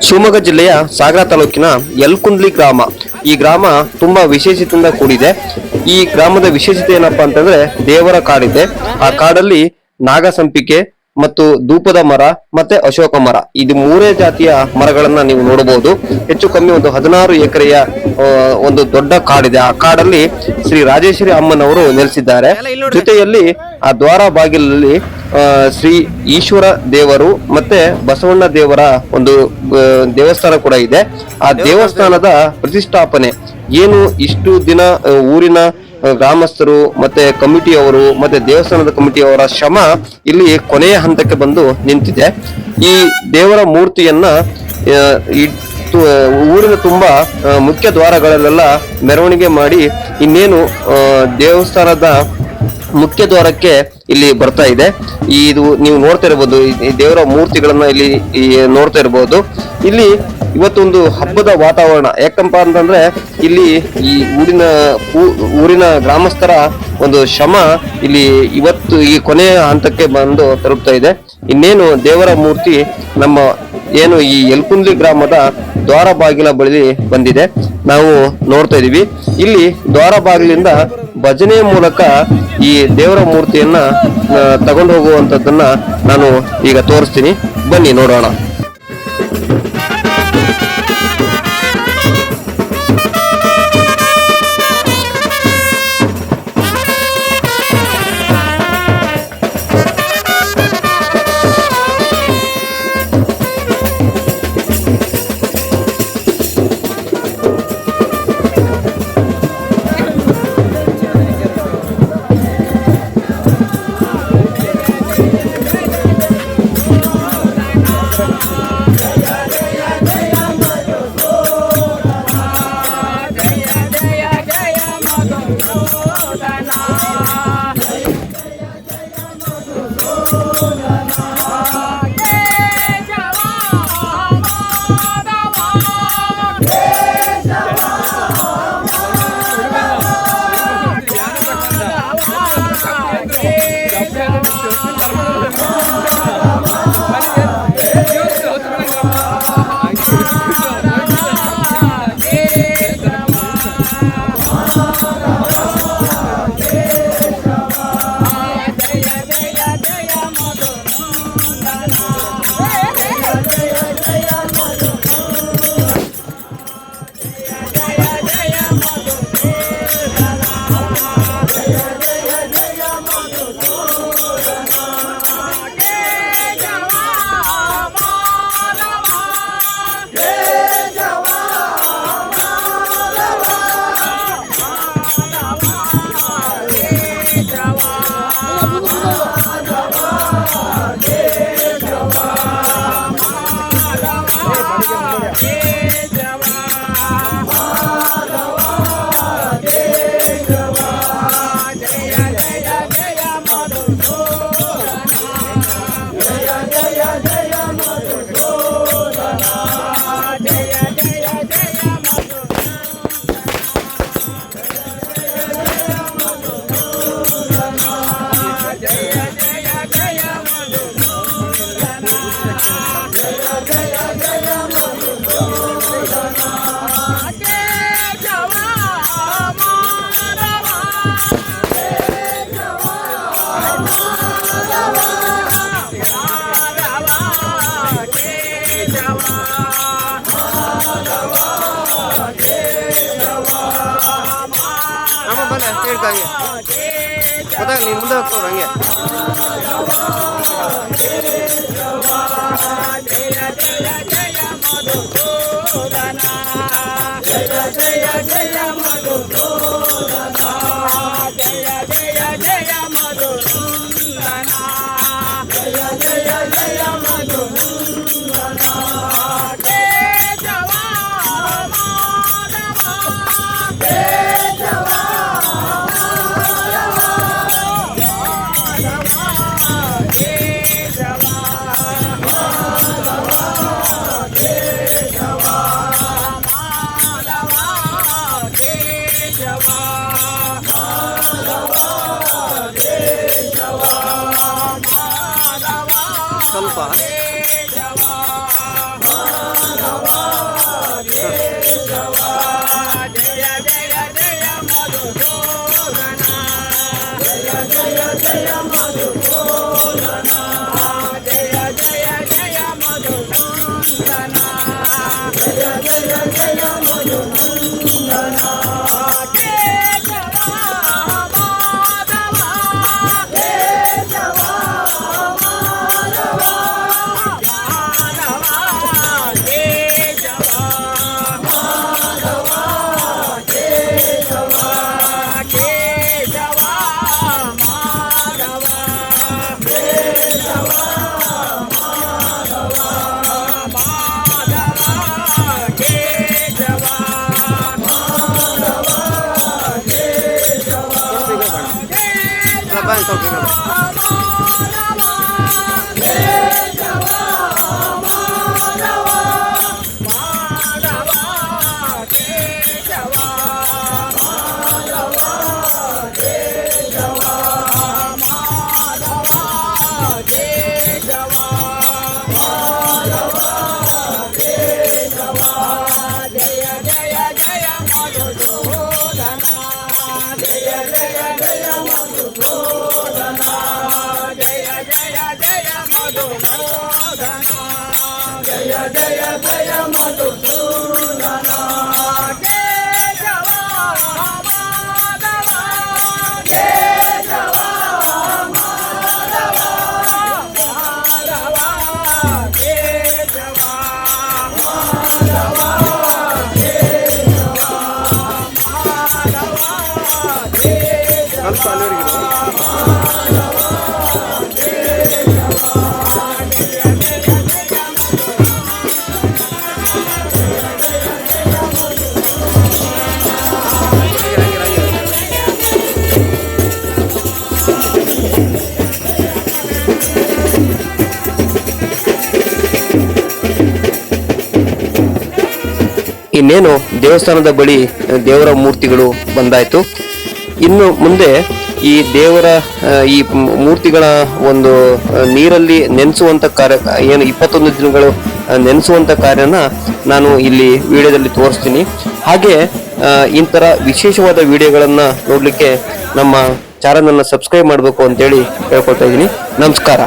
ಶಿವಮೊಗ್ಗ ಜಿಲ್ಲೆಯ ಸಾಗರ ತಾಲೂಕಿನ ಯಲ್ಕುಂದ್ಲಿ ಗ್ರಾಮ. ಈ ಗ್ರಾಮ ತುಂಬಾ ವಿಶೇಷತೆಯಿಂದ ಕೂಡಿದೆ. ಈ ಗ್ರಾಮದ ವಿಶೇಷತೆ ಏನಪ್ಪಾ ಅಂತಂದ್ರೆ ದೇವರ ಕಾಡಿದೆ. ಆ ಕಾಡಲ್ಲಿ ನಾಗಸಂಪಿಗೆ ಮತ್ತು ಧೂಪದ ಮರ ಮತ್ತೆ ಅಶೋಕ ಮರ, ಇದು ಮೂರೇ ಜಾತಿಯ ಮರಗಳನ್ನ ನೀವು ನೋಡಬಹುದು. ಹೆಚ್ಚು ಕಮ್ಮಿ ಒಂದು 16 ಎಕರೆಯ ಒಂದು ದೊಡ್ಡ ಕಾಡಿದೆ. ಆ ಕಾಡಲ್ಲಿ ಶ್ರೀ ರಾಜೇಶ್ವರಿ ಅಮ್ಮನವರು ನೆಲೆಸಿದ್ದಾರೆ. ಜೊತೆಯಲ್ಲಿ ಆ ದ್ವಾರ ಬಾಗಿಲಲ್ಲಿ ಶ್ರೀ ಈಶ್ವರ ದೇವರು ಮತ್ತೆ ಬಸವಣ್ಣ ದೇವರ ಒಂದು ದೇವಸ್ಥಾನ ಕೂಡ ಇದೆ. ಆ ದೇವಸ್ಥಾನದ ಪ್ರತಿಷ್ಠಾಪನೆ ಏನು ಇಷ್ಟು ದಿನ ಊರಿನ ಗ್ರಾಮಸ್ಥರು ಮತ್ತೆ ಕಮಿಟಿಯವರು ಮತ್ತೆ ದೇವಸ್ಥಾನದ ಕಮಿಟಿಯವರ ಶ್ರಮ ಇಲ್ಲಿ ಕೊನೆಯ ಹಂತಕ್ಕೆ ಬಂದು ನಿಂತಿದೆ. ಈ ದೇವರ ಮೂರ್ತಿಯನ್ನ ಊರಿನ ತುಂಬಾ ಮುಖ್ಯ ದ್ವಾರಗಳಲ್ಲೆಲ್ಲ ಮೆರವಣಿಗೆ ಮಾಡಿ ಇನ್ನೇನು ದೇವಸ್ಥಾನದ ಮುಖ್ಯ ದ್ವಾರಕ್ಕೆ ಇಲ್ಲಿ ಬರ್ತಾ ಇದೆ. ಇದು ನೀವು ನೋಡ್ತಾ ಇರಬಹುದು, ಈ ದೇವರ ಮೂರ್ತಿಗಳನ್ನ ಇಲ್ಲಿ ನೋಡ್ತಾ ಇರಬಹುದು. ಇಲ್ಲಿ ಇವತ್ತೊಂದು ಹಬ್ಬದ ವಾತಾವರಣ. ಯಾಕಂಪ ಅಂತಂದ್ರೆ ಇಲ್ಲಿ ಈ ಊರಿನ ಗ್ರಾಮಸ್ಥರ ಒಂದು ಶ್ರಮ ಇಲ್ಲಿ ಇವತ್ತು ಈ ಕೊನೆಯ ಹಂತಕ್ಕೆ ಬಂದು ತಲುಪ್ತಾ ಇದೆ. ಇನ್ನೇನು ದೇವರ ಮೂರ್ತಿ ನಮ್ಮ ಏನು ಈ ಯಲ್ಕುಂದ್ಲಿ ಗ್ರಾಮದ ದ್ವಾರ ಬಾಗಿಲ ಬಳಿ ಬಂದಿದೆ, ನಾವು ನೋಡ್ತಾ ಇದೀವಿ. ಇಲ್ಲಿ ದ್ವಾರ ಬಾಗಿಲಿಂದ ಭಜನೆಯ ಮೂಲಕ ಈ ದೇವರ ಮೂರ್ತಿಯನ್ನ ತಗೊಂಡು ಹೋಗುವಂತದ್ದನ್ನ ನಾನು ಈಗ ತೋರಿಸ್ತೀನಿ, ಬನ್ನಿ ನೋಡೋಣ. ನೀನು ಮುಂದೆ ಹೋಗ್ತವ್ರು ಹಂಗೆ. ಸ್ವಲ್ಪ ಇನ್ನೇನು ದೇವಸ್ಥಾನದ ಬಳಿ ದೇವರ ಮೂರ್ತಿಗಳು ಬಂದಾಯ್ತು. ಇನ್ನು ಮುಂದೆ ಈ ದೇವರ ಈ ಮೂರ್ತಿಗಳ ಒಂದು ನೀರಲ್ಲಿ ನೆನೆಸುವಂತ ಕಾರ್ಯ, ಏನು 21 ದಿನಗಳು ನೆನೆಸುವಂತ ಕಾರ್ಯನ ನಾನು ಇಲ್ಲಿ ವಿಡಿಯೋದಲ್ಲಿ ತೋರಿಸ್ತೀನಿ. ಹಾಗೆ ಇಂತರ ವಿಶೇಷವಾದ ವಿಡಿಯೋಗಳನ್ನ ನೋಡ್ಲಿಕ್ಕೆ ನಮ್ಮ ಚಾನಲ್ ಅನ್ನು ಸಬ್ಸ್ಕ್ರೈಬ್ ಮಾಡಬೇಕು ಅಂತೇಳಿ ಹೇಳ್ಕೊಳ್ತಾ ಇದ್ದೀನಿ. ನಮಸ್ಕಾರ.